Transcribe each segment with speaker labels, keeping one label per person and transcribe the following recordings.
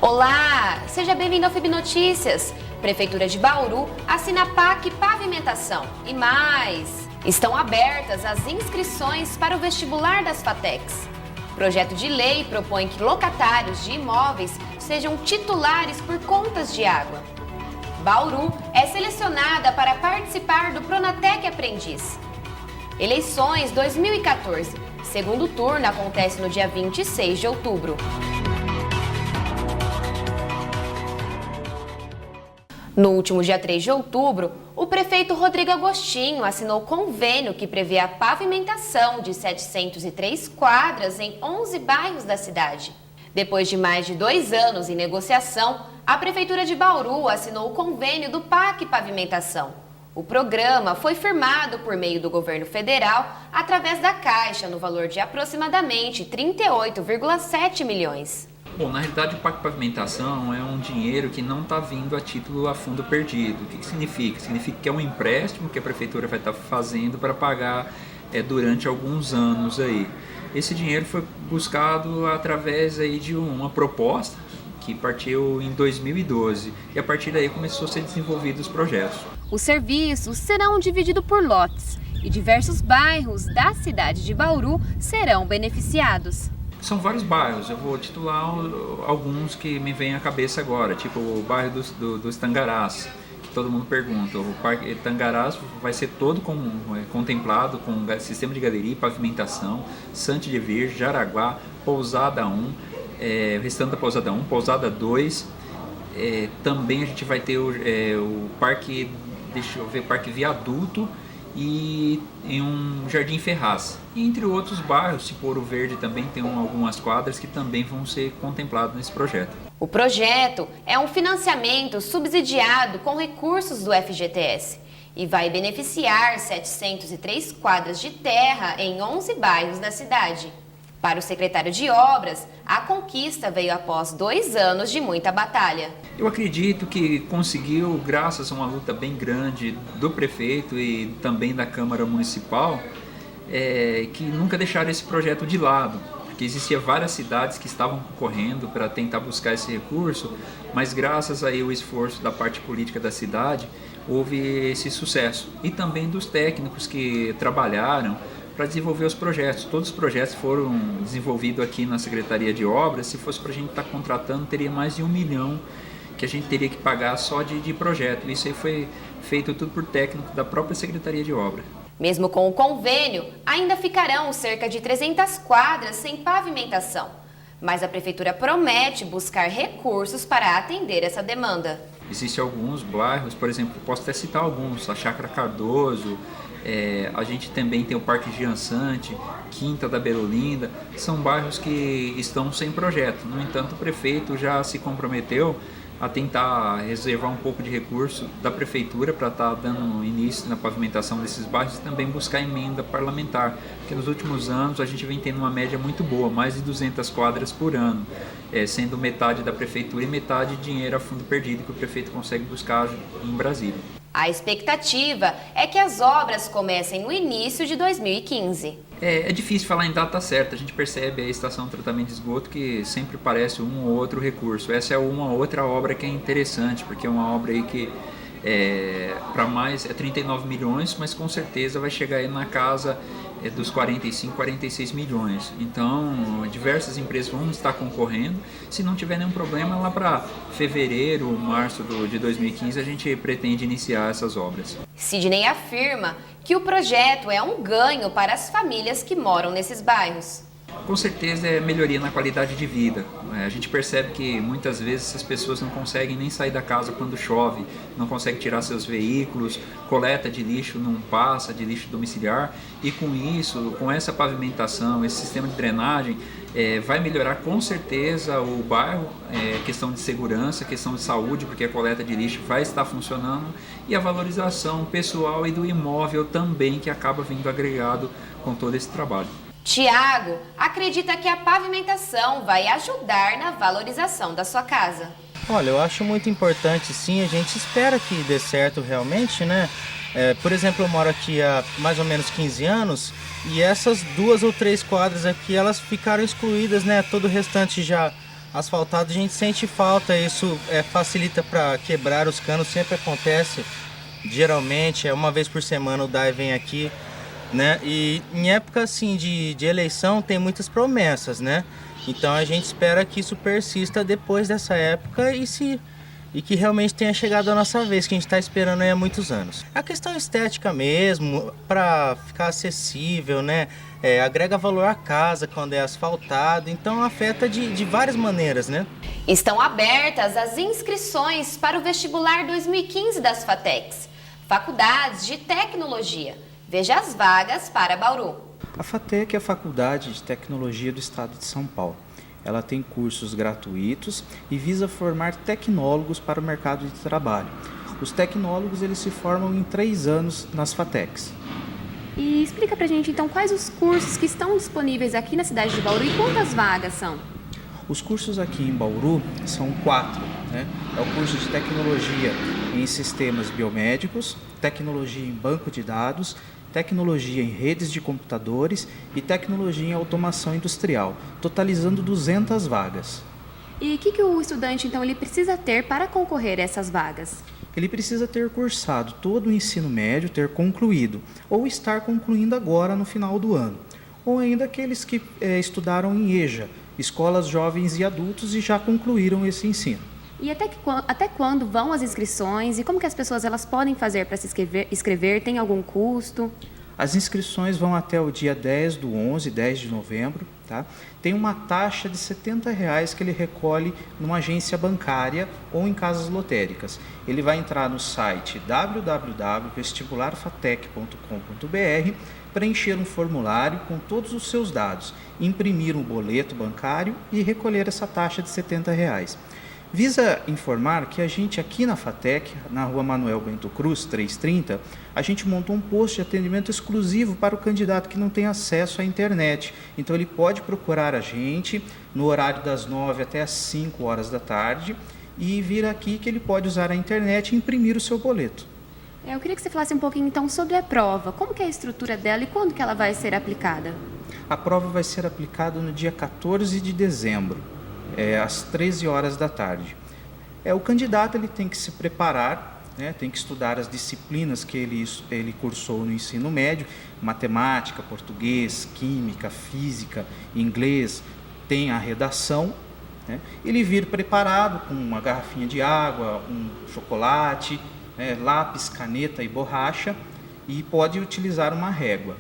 Speaker 1: Olá, seja bem-vindo ao FIB Notícias. Prefeitura de Bauru assina PAC Pavimentação e mais. Estão abertas as inscrições para o vestibular das FATECs. Projeto de lei propõe que locatários de imóveis sejam titulares por contas de água. Bauru é selecionada para participar do Pronatec Aprendiz. Eleições 2014. Segundo turno acontece no dia 26 de outubro. No último dia 3 de outubro, o prefeito Rodrigo Agostinho assinou convênio que prevê a pavimentação de 703 quadras em 11 bairros da cidade. Depois de mais de 2 anos em negociação, a Prefeitura de Bauru assinou o convênio do PAC Pavimentação. O programa foi firmado por meio do governo federal através da Caixa no valor de aproximadamente 38,7 milhões.
Speaker 2: Bom, na realidade o PAC Pavimentação é um dinheiro que não está vindo a título a fundo perdido. O que significa? Significa que é um empréstimo que a Prefeitura vai estar fazendo para pagar durante alguns anos aí. Esse dinheiro foi buscado através aí de uma proposta que partiu em 2012 e a partir daí começou a ser desenvolvidos os projetos.
Speaker 1: Os serviços serão divididos por lotes e diversos bairros da cidade de Bauru serão beneficiados.
Speaker 2: São vários bairros, eu vou titular alguns que me vêm à cabeça agora, tipo o bairro dos Tangarás, que todo mundo pergunta. O Parque Tangarás vai ser todo contemplado com sistema de galeria e pavimentação, Sante de Virgem, Jaraguá, Pousada 1, o restante da Pousada 1, Pousada 2, também a gente vai ter o Parque, Parque Viaduto, e em um Jardim Ferraz. E entre outros bairros, tipo Ouro Verde também tem algumas quadras que também vão ser contempladas nesse projeto.
Speaker 1: O projeto é um financiamento subsidiado com recursos do FGTS e vai beneficiar 703 quadras de terra em 11 bairros da cidade. Para o secretário de Obras, a conquista veio após 2 anos de muita batalha.
Speaker 2: Eu acredito que conseguiu, graças a uma luta bem grande do prefeito e também da Câmara Municipal, que nunca deixaram esse projeto de lado, porque existiam várias cidades que estavam concorrendo para tentar buscar esse recurso, mas graças aí ao esforço da parte política da cidade, houve esse sucesso. E também dos técnicos que trabalharam para desenvolver os projetos. Todos os projetos foram desenvolvidos aqui na Secretaria de Obras. Se fosse para a gente estar contratando, teria mais de 1 milhão que a gente teria que pagar só de projeto. Isso aí foi feito tudo por técnico da própria Secretaria de Obras.
Speaker 1: Mesmo com o convênio, ainda ficarão cerca de 300 quadras sem pavimentação. Mas a Prefeitura promete buscar recursos para atender essa demanda.
Speaker 2: Existem alguns bairros, por exemplo, posso até citar alguns, a Chácara Cardoso, a gente também tem o Parque Giansante, Quinta da Berolinda, são bairros que estão sem projeto. No entanto, o prefeito já se comprometeu a tentar reservar um pouco de recurso da prefeitura para estar dando início na pavimentação desses bairros e também buscar emenda parlamentar, porque nos últimos anos a gente vem tendo uma média muito boa, mais de 200 quadras por ano, sendo metade da prefeitura e metade dinheiro a fundo perdido que o prefeito consegue buscar em Brasília.
Speaker 1: A expectativa é que as obras comecem no início de 2015.
Speaker 2: É difícil falar em data certa, a gente percebe a estação de tratamento de esgoto que sempre parece um ou outro recurso. Essa é uma outra obra que é interessante, porque é uma obra aí que para mais 39 milhões, mas com certeza vai chegar aí na casa dos 45, 46 milhões. Então, diversas empresas vão estar concorrendo. Se não tiver nenhum problema, lá para fevereiro, março de 2015, a gente pretende iniciar essas obras.
Speaker 1: Sidney afirma que o projeto é um ganho para as famílias que moram nesses bairros.
Speaker 2: Com certeza é melhoria na qualidade de vida. A gente percebe que muitas vezes essas pessoas não conseguem nem sair da casa quando chove, não conseguem tirar seus veículos, coleta de lixo não passa, de lixo domiciliar, e com isso, com essa pavimentação, esse sistema de drenagem, Vai melhorar com certeza o bairro, questão de segurança, questão de saúde, porque a coleta de lixo vai estar funcionando, e a valorização pessoal e do imóvel também, que acaba vindo agregado com todo esse trabalho.
Speaker 1: Tiago acredita que a pavimentação vai ajudar na valorização da sua casa.
Speaker 3: Olha, eu acho muito importante, sim, a gente espera que dê certo realmente, né? Por exemplo, eu moro aqui há mais ou menos 15 anos e essas 2 ou 3 quadras aqui, elas ficaram excluídas, né? Todo o restante já asfaltado, a gente sente falta, isso facilita para quebrar os canos, sempre acontece, geralmente, uma vez por semana o DAI vem aqui, né? E em época assim de eleição tem muitas promessas, né? Então a gente espera que isso persista depois dessa época e que realmente tenha chegado a nossa vez, que a gente está esperando aí há muitos anos. A questão estética mesmo, para ficar acessível, né? Agrega valor à casa quando é asfaltado, então afeta de várias maneiras, né?
Speaker 1: Estão abertas as inscrições para o vestibular 2015 das FATECs, Faculdades de Tecnologia. Veja as vagas para Bauru.
Speaker 4: A FATEC é a Faculdade de Tecnologia do Estado de São Paulo. Ela tem cursos gratuitos e visa formar tecnólogos para o mercado de trabalho. Os tecnólogos eles se formam em 3 anos nas FATECs.
Speaker 5: E explica pra gente então quais os cursos que estão disponíveis aqui na cidade de Bauru e quantas vagas são?
Speaker 4: Os cursos aqui em Bauru são 4, né? É o curso de Tecnologia em Sistemas Biomédicos, Tecnologia em Banco de Dados, Tecnologia em Redes de Computadores e Tecnologia em Automação Industrial, totalizando 200 vagas.
Speaker 5: E o que o estudante então ele precisa ter para concorrer a essas vagas?
Speaker 4: Ele precisa ter cursado todo o ensino médio, ter concluído, ou estar concluindo agora no final do ano, ou ainda aqueles que estudaram em EJA, Escolas Jovens e Adultos, e já concluíram esse ensino.
Speaker 5: E até quando vão as inscrições e como que as pessoas elas podem fazer para se inscrever? Tem algum custo?
Speaker 4: As inscrições vão até o dia 10 do 11, 10 de novembro. Tá? Tem uma taxa de R$ 70 que ele recolhe numa agência bancária ou em casas lotéricas. Ele vai entrar no site www.vestibularfatec.com.br, preencher um formulário com todos os seus dados, imprimir um boleto bancário e recolher essa taxa de R$ 70. Visa informar que a gente aqui na FATEC, na rua Manuel Bento Cruz, 330, a gente montou um posto de atendimento exclusivo para o candidato que não tem acesso à internet. Então ele pode procurar a gente no horário das 9 até as 5 horas da tarde e vir aqui que ele pode usar a internet e imprimir o seu boleto.
Speaker 5: Eu queria que você falasse um pouquinho então sobre a prova. Como que é a estrutura dela e quando que ela vai ser aplicada?
Speaker 4: A prova vai ser aplicada no dia 14 de dezembro. Às 13 horas da tarde. O candidato ele tem que se preparar, né, tem que estudar as disciplinas que ele cursou no ensino médio, matemática, português, química, física, inglês, tem a redação, né, ele vir preparado com uma garrafinha de água, um chocolate, lápis, caneta e borracha, e pode utilizar uma régua.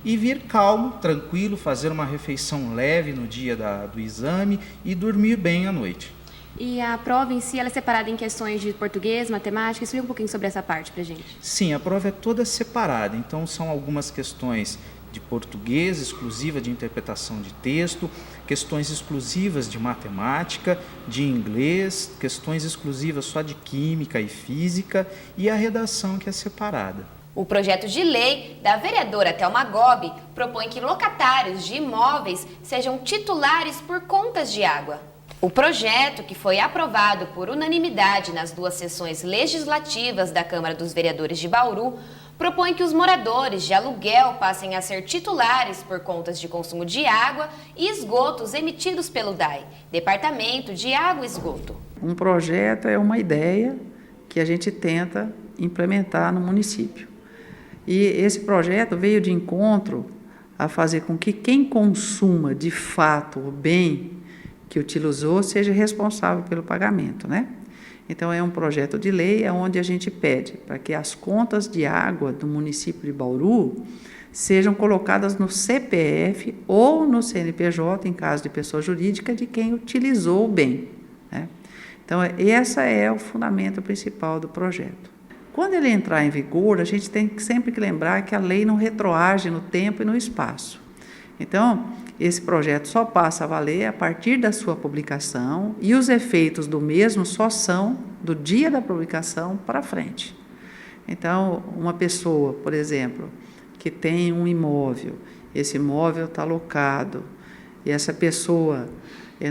Speaker 4: E vir calmo, tranquilo, fazer uma refeição leve no dia do exame e dormir bem à noite.
Speaker 5: E a prova em si ela é separada em questões de português, matemática? Explica um pouquinho sobre essa parte pra gente.
Speaker 4: Sim, a prova é toda separada, então são algumas questões de português, exclusiva de interpretação de texto, questões exclusivas de matemática, de inglês, questões exclusivas só de química e física e a redação que é separada.
Speaker 1: O projeto de lei da vereadora Thelma Gobi propõe que locatários de imóveis sejam titulares por contas de água. O projeto, que foi aprovado por unanimidade nas 2 sessões legislativas da Câmara dos Vereadores de Bauru, propõe que os moradores de aluguel passem a ser titulares por contas de consumo de água e esgotos emitidos pelo DAI, Departamento de Água e Esgoto.
Speaker 6: Um projeto é uma ideia que a gente tenta implementar no município. E esse projeto veio de encontro a fazer com que quem consuma de fato o bem que utilizou seja responsável pelo pagamento, né? Então é um projeto de lei onde a gente pede para que as contas de água do município de Bauru sejam colocadas no CPF ou no CNPJ, em caso de pessoa jurídica, de quem utilizou o bem, né? Então esse é o fundamento principal do projeto. Quando ele entrar em vigor, a gente tem sempre que lembrar que a lei não retroage no tempo e no espaço. Então, esse projeto só passa a valer a partir da sua publicação e os efeitos do mesmo só são do dia da publicação para frente. Então, uma pessoa, por exemplo, que tem um imóvel, esse imóvel está locado e essa pessoa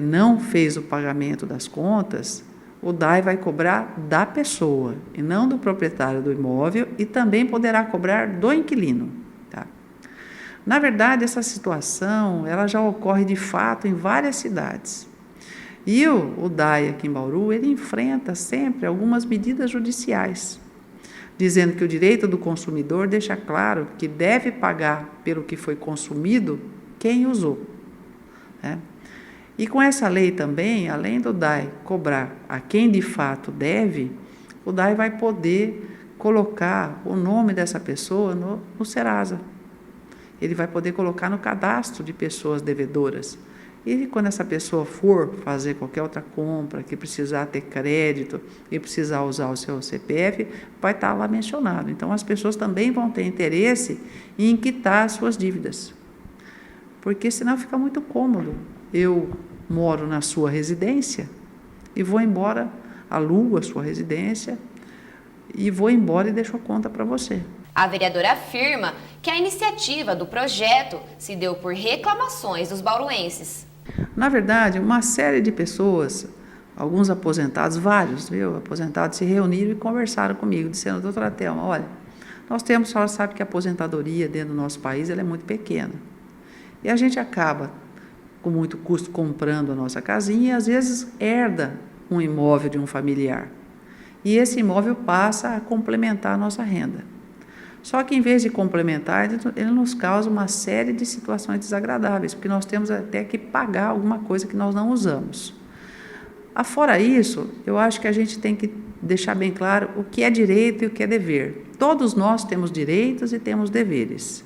Speaker 6: não fez o pagamento das contas, o DAI vai cobrar da pessoa e não do proprietário do imóvel e também poderá cobrar do inquilino. Tá? Na verdade, essa situação ela já ocorre de fato em várias cidades. E o DAI aqui em Bauru, ele enfrenta sempre algumas medidas judiciais, dizendo que o direito do consumidor deixa claro que deve pagar pelo que foi consumido quem usou. Né? E com essa lei também, além do DAI cobrar a quem de fato deve, o DAI vai poder colocar o nome dessa pessoa no Serasa. Ele vai poder colocar no cadastro de pessoas devedoras. E quando essa pessoa for fazer qualquer outra compra, que precisar ter crédito e precisar usar o seu CPF, vai estar lá mencionado. Então, as pessoas também vão ter interesse em quitar as suas dívidas. Porque senão fica muito cômodo. Eu moro na sua residência e vou embora, alugo a sua residência e vou embora e deixo a conta para você.
Speaker 1: A vereadora afirma que a iniciativa do projeto se deu por reclamações dos bauruenses.
Speaker 6: Na verdade, uma série de pessoas, alguns aposentados, vários, aposentados se reuniram e conversaram comigo, dizendo: doutora Thelma, olha, nós temos, a senhora sabe que a aposentadoria dentro do nosso país ela é muito pequena. E a gente acaba, com muito custo, comprando a nossa casinha e às vezes herda um imóvel de um familiar. E esse imóvel passa a complementar a nossa renda. Só que, em vez de complementar, ele nos causa uma série de situações desagradáveis, porque nós temos até que pagar alguma coisa que nós não usamos. Afora isso, eu acho que a gente tem que deixar bem claro o que é direito e o que é dever. Todos nós temos direitos e temos deveres.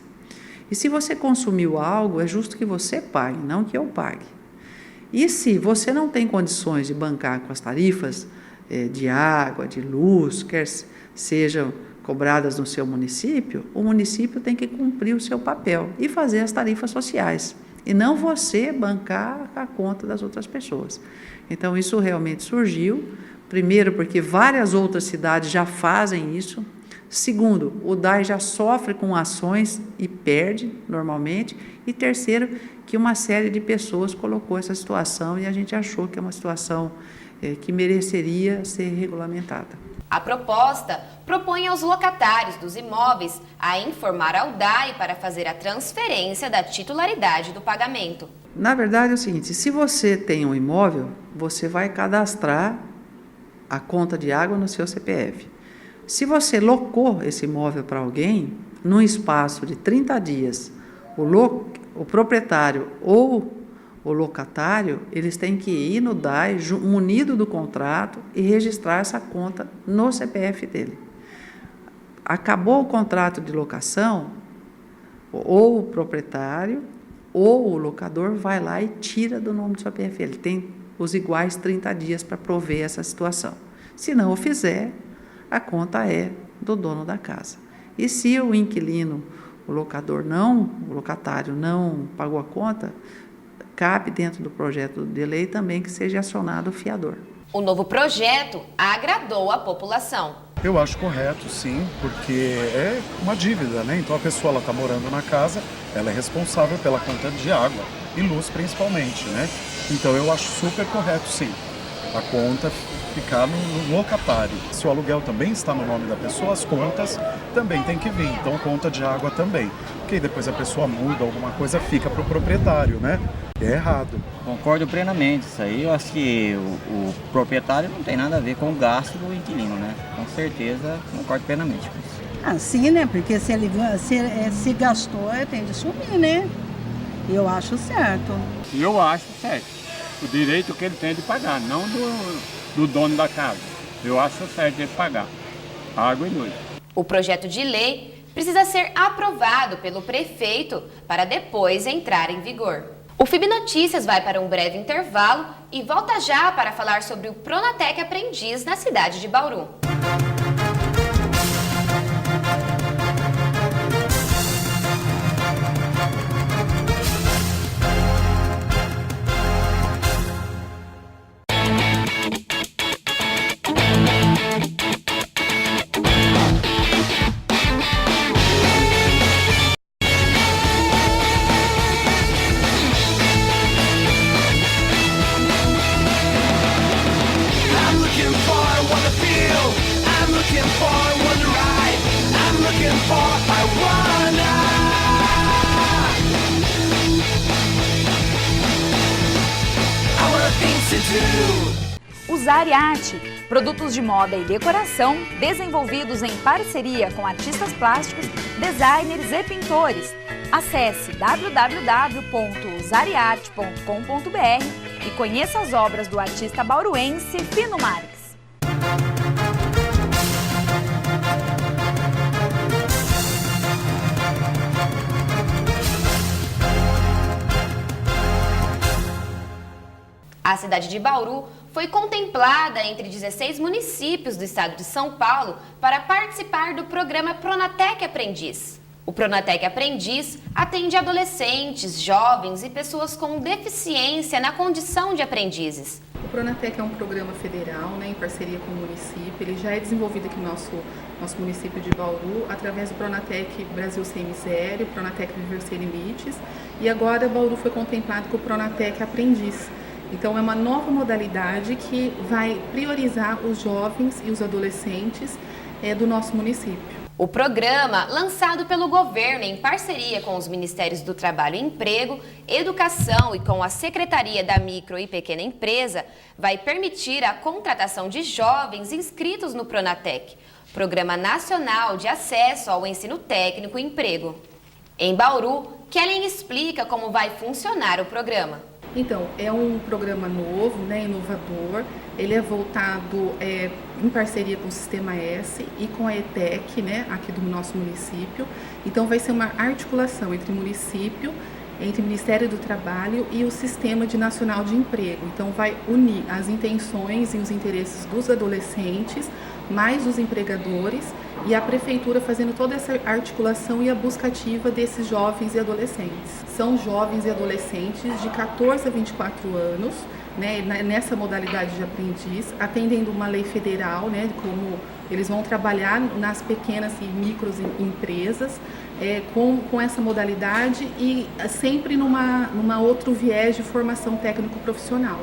Speaker 6: E se você consumiu algo, é justo que você pague, não que eu pague. E se você não tem condições de bancar com as tarifas de água, de luz, quer sejam cobradas no seu município, o município tem que cumprir o seu papel e fazer as tarifas sociais, e não você bancar a conta das outras pessoas. Então, isso realmente surgiu, primeiro, porque várias outras cidades já fazem isso. Segundo, o DAI já sofre com ações e perde, normalmente. E terceiro, que uma série de pessoas colocou essa situação e a gente achou que é uma situação que mereceria ser regulamentada.
Speaker 1: A proposta propõe aos locatários dos imóveis a informar ao DAI para fazer a transferência da titularidade do pagamento.
Speaker 6: Na verdade é o seguinte, se você tem um imóvel, você vai cadastrar a conta de água no seu CPF. Se você locou esse imóvel para alguém, num espaço de 30 dias, o proprietário ou o locatário, eles têm que ir no DAI, munido do contrato, e registrar essa conta no CPF dele. Acabou o contrato de locação, ou o proprietário ou o locador vai lá e tira do nome do CPF. Ele tem os iguais 30 dias para prover essa situação. Se não o fizer, a conta é do dono da casa. E se o inquilino, o locatário não pagou a conta, cabe dentro do projeto de lei também que seja acionado o fiador.
Speaker 1: O novo projeto agradou a população.
Speaker 7: Eu acho correto, sim, porque é uma dívida, né? Então a pessoa está morando na casa, ela é responsável pela conta de água e luz principalmente, né? Então eu acho super correto, sim, a conta ficar no locatário. Se o aluguel também está no nome da pessoa, as contas também tem que vir, então conta de água também. Porque aí depois a pessoa muda, alguma coisa fica para o proprietário, né? É errado.
Speaker 8: Concordo plenamente, isso aí eu acho que o proprietário não tem nada a ver com o gasto do inquilino, né? Com certeza, concordo plenamente com isso.
Speaker 9: Ah, sim, né? Porque se ele se gastou, tem de sumir, né? Eu acho certo.
Speaker 10: Eu acho certo. O direito que ele tem de pagar, não do dono da casa. Eu acho certo ele pagar água e luz.
Speaker 1: O projeto de lei precisa ser aprovado pelo prefeito para depois entrar em vigor. O FIB Notícias vai para um breve intervalo e volta já para falar sobre o Pronatec Aprendiz na cidade de Bauru.
Speaker 11: Usare Arte, produtos de moda e decoração desenvolvidos em parceria com artistas plásticos, designers e pintores. Acesse www.usarearte.com.br e conheça as obras do artista bauruense Fino Marques.
Speaker 1: A cidade de Bauru foi contemplada entre 16 municípios do estado de São Paulo para participar do programa Pronatec Aprendiz. O Pronatec Aprendiz atende adolescentes, jovens e pessoas com deficiência na condição de aprendizes.
Speaker 12: O Pronatec é um programa federal, em parceria com o município. Ele já é desenvolvido aqui no nosso município de Bauru, através do Pronatec Brasil Sem Miséria, o Pronatec Viver Sem Limites, e agora Bauru foi contemplado com o Pronatec Aprendiz. Então é uma nova modalidade que vai priorizar os jovens e os adolescentes do nosso município.
Speaker 1: O programa, lançado pelo governo em parceria com os Ministérios do Trabalho e Emprego, Educação e com a Secretaria da Micro e Pequena Empresa, vai permitir a contratação de jovens inscritos no Pronatec, Programa Nacional de Acesso ao Ensino Técnico e Emprego. Em Bauru, Kellen explica como vai funcionar o programa.
Speaker 12: Então, é um programa novo, inovador. Ele é voltado em parceria com o Sistema S e com a ETEC, aqui do nosso município. Então, vai ser uma articulação entre município, entre o Ministério do Trabalho e o Sistema Nacional de Emprego. Então, vai unir as intenções e os interesses dos adolescentes, mais os empregadores, e a Prefeitura fazendo toda essa articulação e a busca ativa desses jovens e adolescentes. São jovens e adolescentes de 14 a 24 anos, nessa modalidade de aprendiz, atendendo uma lei federal, como eles vão trabalhar nas pequenas e micros empresas, com essa modalidade e sempre numa outro viés de formação técnico-profissional.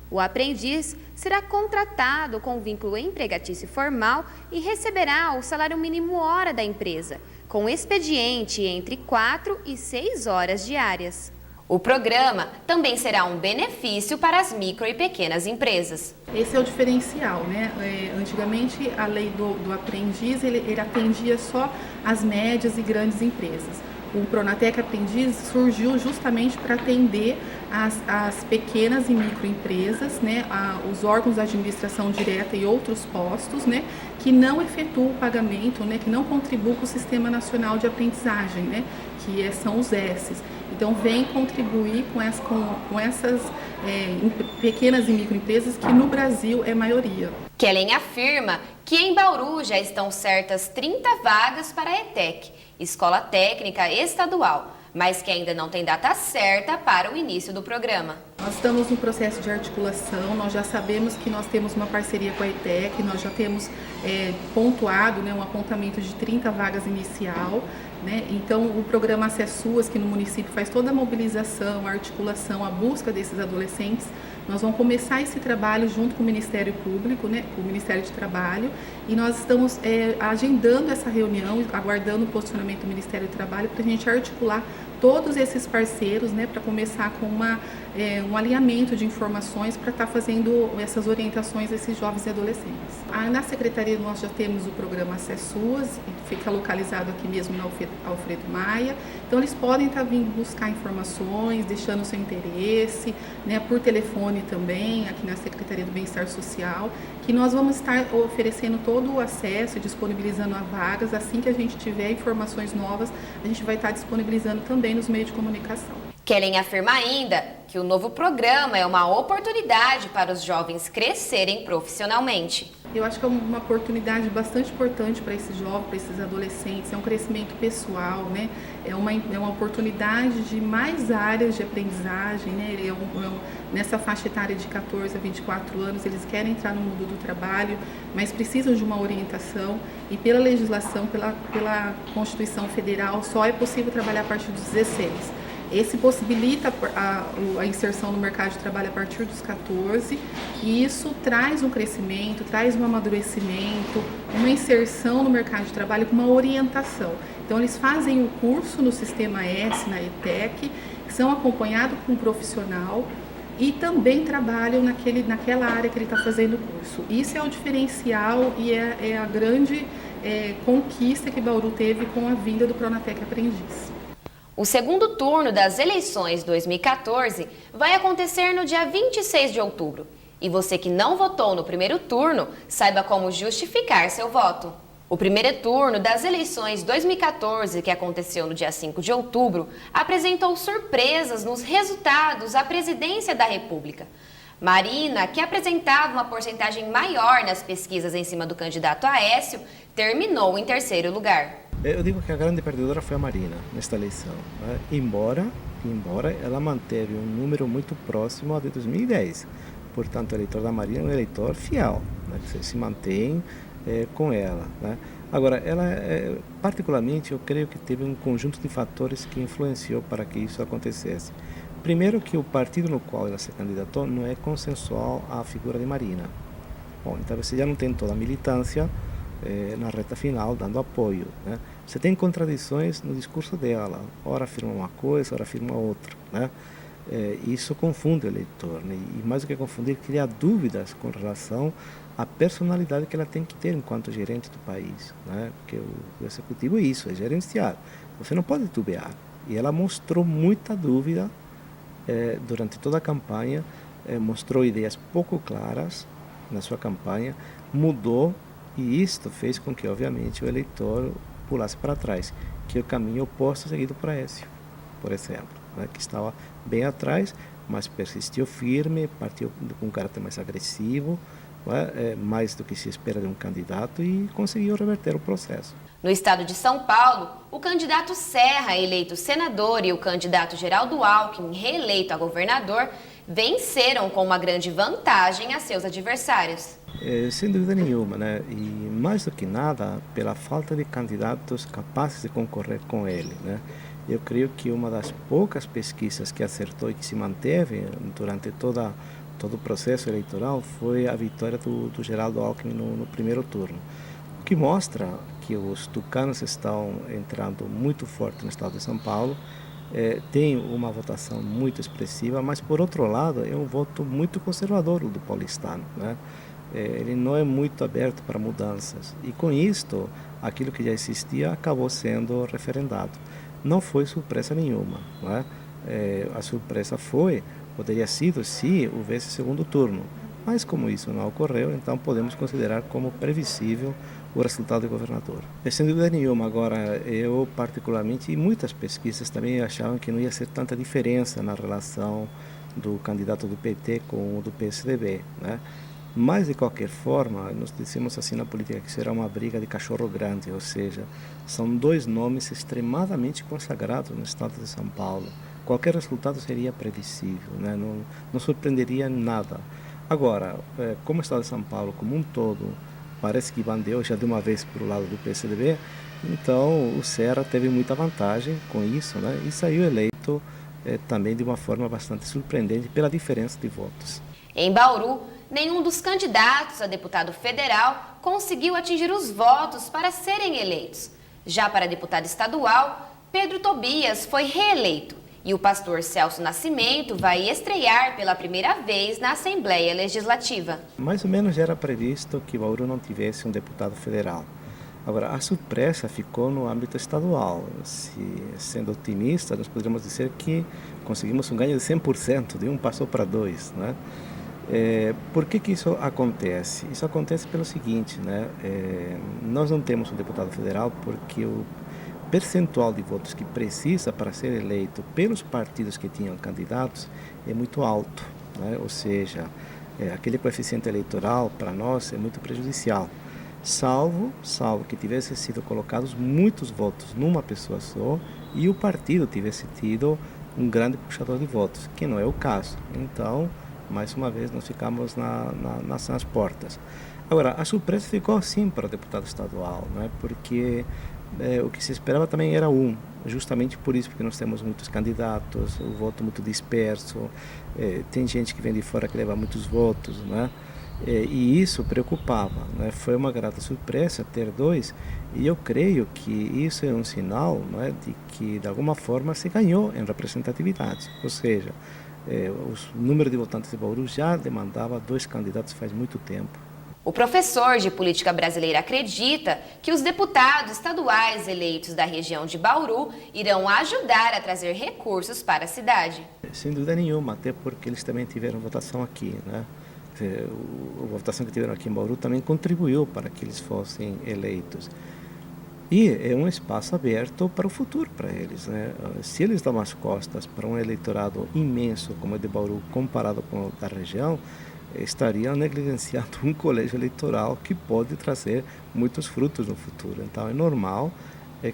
Speaker 5: O aprendiz será contratado com vínculo empregatício formal e receberá o salário mínimo hora da empresa, com expediente entre 4 e 6 horas diárias.
Speaker 1: O programa também será um benefício para as micro e pequenas empresas.
Speaker 12: Esse é o diferencial, Antigamente a lei do aprendiz ele atendia só as médias e grandes empresas. O Pronatec Aprendiz surgiu justamente para atender as pequenas e microempresas, os órgãos da administração direta e outros postos, que não efetuam o pagamento, que não contribuem com o Sistema Nacional de Aprendizagem, que são os S's. Então, vem contribuir com essas pequenas e microempresas que no Brasil é maioria.
Speaker 1: Kellen afirma que em Bauru já estão certas 30 vagas para a ETEC, Escola Técnica Estadual, mas que ainda não tem data certa para o início do programa.
Speaker 12: Nós estamos no processo de articulação, nós já sabemos que nós temos uma parceria com a ETEC, nós já temos pontuado um apontamento de 30 vagas inicial. Então, o programa Acesso Suas, que no município faz toda a mobilização, a articulação, a busca desses adolescentes, nós vamos começar esse trabalho junto com o Ministério Público, com o Ministério de Trabalho, e nós estamos agendando essa reunião, aguardando o posicionamento do Ministério do Trabalho para a gente articular todos esses parceiros, para começar com um alinhamento de informações para estar fazendo essas orientações a esses jovens e adolescentes. Na Secretaria nós já temos o programa Acesso Suas, que fica localizado aqui mesmo na Alfredo Maia, então eles podem estar vindo buscar informações, deixando o seu interesse, por telefone também, aqui na Secretaria do Bem-Estar Social, que nós vamos estar oferecendo todo o acesso, disponibilizando a vagas. Assim que a gente tiver informações novas, a gente vai estar disponibilizando também nos meios de comunicação.
Speaker 1: Kellen afirma ainda que o novo programa é uma oportunidade para os jovens crescerem profissionalmente.
Speaker 12: Eu acho que é uma oportunidade bastante importante para esses jovens, para esses adolescentes, é um crescimento pessoal, é uma oportunidade de mais áreas de aprendizagem, nessa faixa etária de 14 a 24 anos, eles querem entrar no mundo do trabalho, mas precisam de uma orientação e pela legislação, pela Constituição Federal, só é possível trabalhar a partir dos 16. Esse possibilita a inserção no mercado de trabalho a partir dos 14, e isso traz um crescimento, traz um amadurecimento, uma inserção no mercado de trabalho com uma orientação. Então, eles fazem o curso no Sistema S, na ETEC, são acompanhados com um profissional e também trabalham naquela área que ele está fazendo o curso. Isso é o diferencial e é a grande conquista que Bauru teve com a vinda do Pronatec Aprendiz.
Speaker 1: O segundo turno das eleições 2014 vai acontecer no dia 26 de outubro. E você que não votou no primeiro turno, saiba como justificar seu voto. O primeiro turno das eleições 2014, que aconteceu no dia 5 de outubro, apresentou surpresas nos resultados à presidência da República. Marina, que apresentava uma porcentagem maior nas pesquisas em cima do candidato Aécio, terminou em terceiro lugar.
Speaker 13: Eu digo que a grande perdedora foi a Marina nesta eleição, né? Embora ela manteve um número muito próximo ao de 2010. Portanto, o eleitor da Marina é um eleitor fiel, né? Que se mantém com ela, né? Agora, ela, particularmente, eu creio que teve um conjunto de fatores que influenciou para que isso acontecesse. Primeiro, que o partido no qual ela se candidatou não é consensual à figura de Marina. Bom, então você já não tem toda a militância na reta final dando apoio, né? Você tem contradições no discurso dela, ora afirma uma coisa, ora afirma outra, né? Isso confunde o eleitor, né? E mais do que confundir, cria dúvidas com relação à personalidade que ela tem que ter enquanto gerente do país, né? Porque o executivo é isso, é gerenciar, você não pode titubear. E ela mostrou muita dúvida durante toda a campanha, mostrou ideias pouco claras na sua campanha, mudou. E isto fez com que, obviamente, o eleitor pulasse para trás, que é o caminho oposto seguido por Aécio, por exemplo, né, que estava bem atrás, mas persistiu firme, partiu com um caráter mais agressivo, né, mais do que se espera de um candidato, e conseguiu reverter o processo.
Speaker 1: No estado de São Paulo, o candidato Serra, eleito senador, e o candidato Geraldo Alckmin, reeleito a governador, venceram com uma grande vantagem a seus adversários.
Speaker 13: Sem dúvida nenhuma, né? E mais do que nada, pela falta de candidatos capazes de concorrer com ele, né? Eu creio que uma das poucas pesquisas que acertou e que se manteve durante todo o processo eleitoral foi a vitória do Geraldo Alckmin no primeiro turno, o que mostra que os tucanos estão entrando muito forte no estado de São Paulo. Tem uma votação muito expressiva, mas por outro lado é um voto muito conservador do paulistano, né? Ele não é muito aberto para mudanças, e com isto aquilo que já existia acabou sendo referendado. Não foi surpresa nenhuma, não é? A surpresa poderia sido se houvesse segundo turno, mas como isso não ocorreu, então podemos considerar como previsível o resultado de governador. Sem dúvida nenhuma. Agora, eu particularmente, e muitas pesquisas também achavam que não ia ser tanta diferença na relação do candidato do PT com o do PSDB, né? Mas, de qualquer forma, nós dizemos assim na política que será uma briga de cachorro grande, ou seja, são dois nomes extremadamente consagrados no estado de São Paulo. Qualquer resultado seria previsível, né? Não surpreenderia nada. Agora, como o estado de São Paulo como um todo parece que bandeou já de uma vez para o lado do PSDB, então o Serra teve muita vantagem com isso, né? E saiu eleito também de uma forma bastante surpreendente pela diferença de votos.
Speaker 1: Em Bauru, nenhum dos candidatos a deputado federal conseguiu atingir os votos para serem eleitos. Já para deputado estadual, Pedro Tobias foi reeleito e o pastor Celso Nascimento vai estrear pela primeira vez na Assembleia Legislativa.
Speaker 13: Mais ou menos já era previsto que Bauru não tivesse um deputado federal. Agora, a surpresa ficou no âmbito estadual. Sendo otimista, nós poderíamos dizer que conseguimos um ganho de 100%, de um passou para dois, né? Por que isso acontece? Isso acontece pelo seguinte, né? Nós não temos um deputado federal porque o percentual de votos que precisa para ser eleito pelos partidos que tinham candidatos é muito alto, né? Ou seja, aquele coeficiente eleitoral para nós é muito prejudicial, salvo que tivesse sido colocados muitos votos numa pessoa só e o partido tivesse tido um grande puxador de votos, que não é o caso. Então, mais uma vez, nós ficamos nas portas. Agora, a surpresa ficou sim para o deputado estadual, né? Porque o que se esperava também era justamente por isso, porque nós temos muitos candidatos, o voto muito disperso, tem gente que vem de fora que leva muitos votos, né? E isso preocupava, né? Foi uma grata surpresa ter 2, e eu creio que isso é um sinal, né, de que de alguma forma se ganhou em representatividade, ou seja, o número de votantes de Bauru já demandava 2 candidatos faz muito tempo.
Speaker 1: O professor de política brasileira acredita que os deputados estaduais eleitos da região de Bauru irão ajudar a trazer recursos para a cidade.
Speaker 13: Sem dúvida nenhuma, até porque eles também tiveram votação aqui, né? A votação que tiveram aqui em Bauru também contribuiu para que eles fossem eleitos. E é um espaço aberto para o futuro para eles, né? Se eles dão as costas para um eleitorado imenso como é de Bauru comparado com o da região, estariam negligenciando um colégio eleitoral que pode trazer muitos frutos no futuro. Então é normal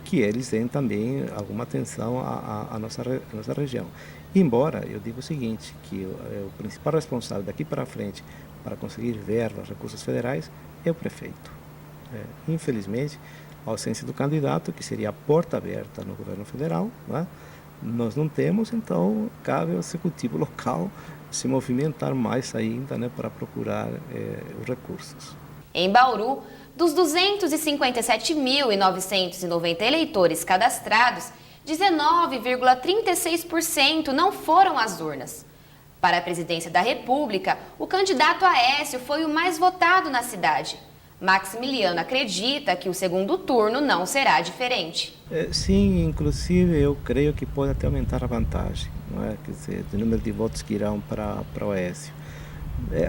Speaker 13: que eles deem também alguma atenção à nossa região. Embora eu digo o seguinte, que o principal responsável daqui para frente para conseguir verbas, recursos federais, é o prefeito. Infelizmente, a ausência do candidato, que seria a porta aberta no governo federal, né? Nós não temos, então cabe ao executivo local se movimentar mais ainda, né, para procurar os recursos.
Speaker 1: Em Bauru, dos 257.990 eleitores cadastrados, 19,36% não foram às urnas. Para a presidência da República, o candidato Aécio foi o mais votado na cidade. Maximiliano acredita que o segundo turno não será diferente.
Speaker 13: Sim, inclusive eu creio que pode até aumentar a vantagem, não é? Quer dizer, do número de votos que irão para o Aécio.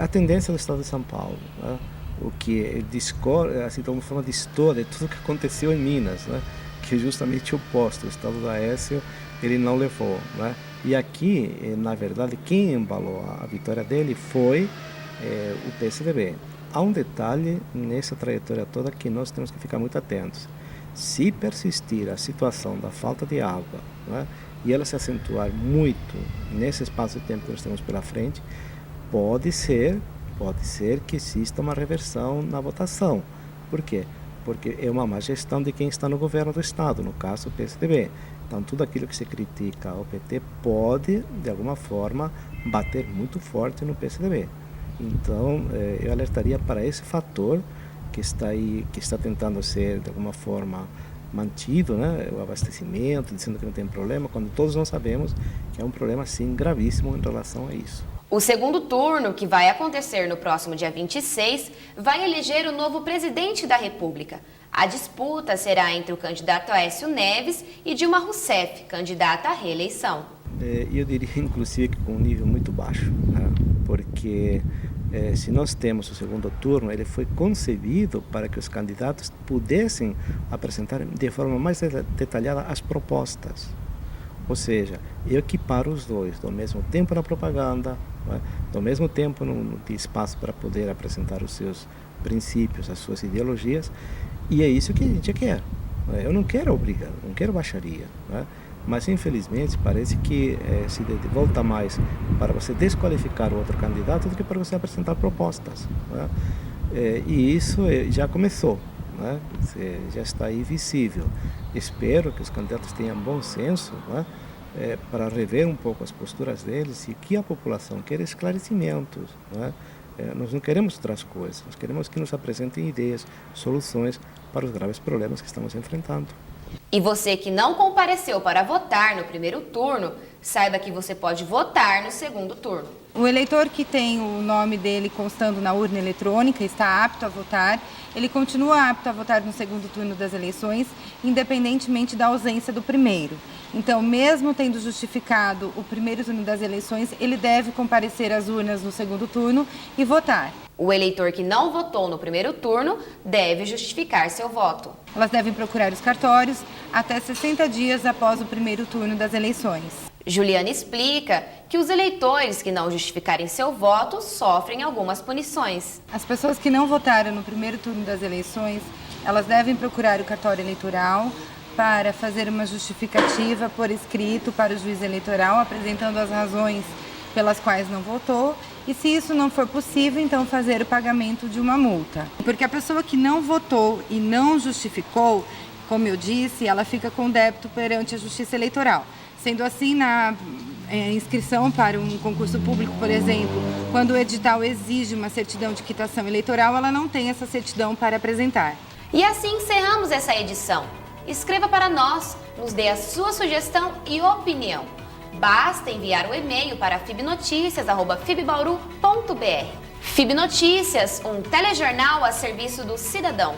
Speaker 13: A tendência do estado de São Paulo, né? O que discorre, assim, de uma forma distorce de tudo o que aconteceu em Minas, né? Que é justamente o oposto. O estado do Aécio ele não levou, né? E aqui, na verdade, quem embalou a vitória dele foi o PSDB. Há um detalhe nessa trajetória toda que nós temos que ficar muito atentos. Se persistir a situação da falta de água, né, e ela se acentuar muito nesse espaço de tempo que nós temos pela frente, pode ser que exista uma reversão na votação. Por quê? Porque é uma má gestão de quem está no governo do Estado, no caso o PSDB. Então, tudo aquilo que se critica ao PT pode, de alguma forma, bater muito forte no PSDB. Então, eu alertaria para esse fator que está aí, que está tentando ser, de alguma forma, mantido, né? O abastecimento, dizendo que não tem problema, quando todos nós sabemos que é um problema, sim, gravíssimo em relação a isso.
Speaker 1: O segundo turno, que vai acontecer no próximo dia 26, vai eleger o novo presidente da República. A disputa será entre o candidato Aécio Neves e Dilma Rousseff, candidata à reeleição.
Speaker 13: Eu diria, inclusive, que com um nível muito baixo, né? Porque se nós temos o segundo turno, ele foi concebido para que os candidatos pudessem apresentar de forma mais detalhada as propostas. Ou seja, equipar os dois, do mesmo tempo na propaganda, né? Do mesmo tempo no espaço para poder apresentar os seus princípios, as suas ideologias, e é isso que a gente quer. Eu não quero obrigar, não quero baixaria, né? Mas infelizmente parece que se volta mais para você desqualificar o outro candidato do que para você apresentar propostas, né? E isso já começou, né? Já está aí visível. Espero que os candidatos tenham bom senso, né? Para rever um pouco as posturas deles e que a população quer esclarecimentos, né? Nós não queremos outras coisas, nós queremos que nos apresentem ideias, soluções para os graves problemas que estamos enfrentando.
Speaker 1: E você que não compareceu para votar no primeiro turno, saiba que você pode votar no segundo turno.
Speaker 14: O eleitor que tem o nome dele constando na urna eletrônica está apto a votar. Ele continua apto a votar no segundo turno das eleições, independentemente da ausência do primeiro. Então, mesmo tendo justificado o primeiro turno das eleições, ele deve comparecer às urnas no segundo turno e votar.
Speaker 1: O eleitor que não votou no primeiro turno deve justificar seu voto.
Speaker 14: Elas devem procurar os cartórios até 60 dias após o primeiro turno das eleições.
Speaker 1: Juliana explica que os eleitores que não justificarem seu voto sofrem algumas punições.
Speaker 14: As pessoas que não votaram no primeiro turno das eleições, elas devem procurar o cartório eleitoral para fazer uma justificativa por escrito para o juiz eleitoral, apresentando as razões pelas quais não votou, e se isso não for possível, então fazer o pagamento de uma multa. Porque a pessoa que não votou e não justificou, como eu disse, ela fica com débito perante a Justiça Eleitoral. Sendo assim, na inscrição para um concurso público, por exemplo, quando o edital exige uma certidão de quitação eleitoral, ela não tem essa certidão para apresentar.
Speaker 1: E assim encerramos essa edição. Escreva para nós, nos dê a sua sugestão e opinião. Basta enviar o e-mail para fibnoticias@fibbauru.br. FIB Notícias, um telejornal a serviço do cidadão.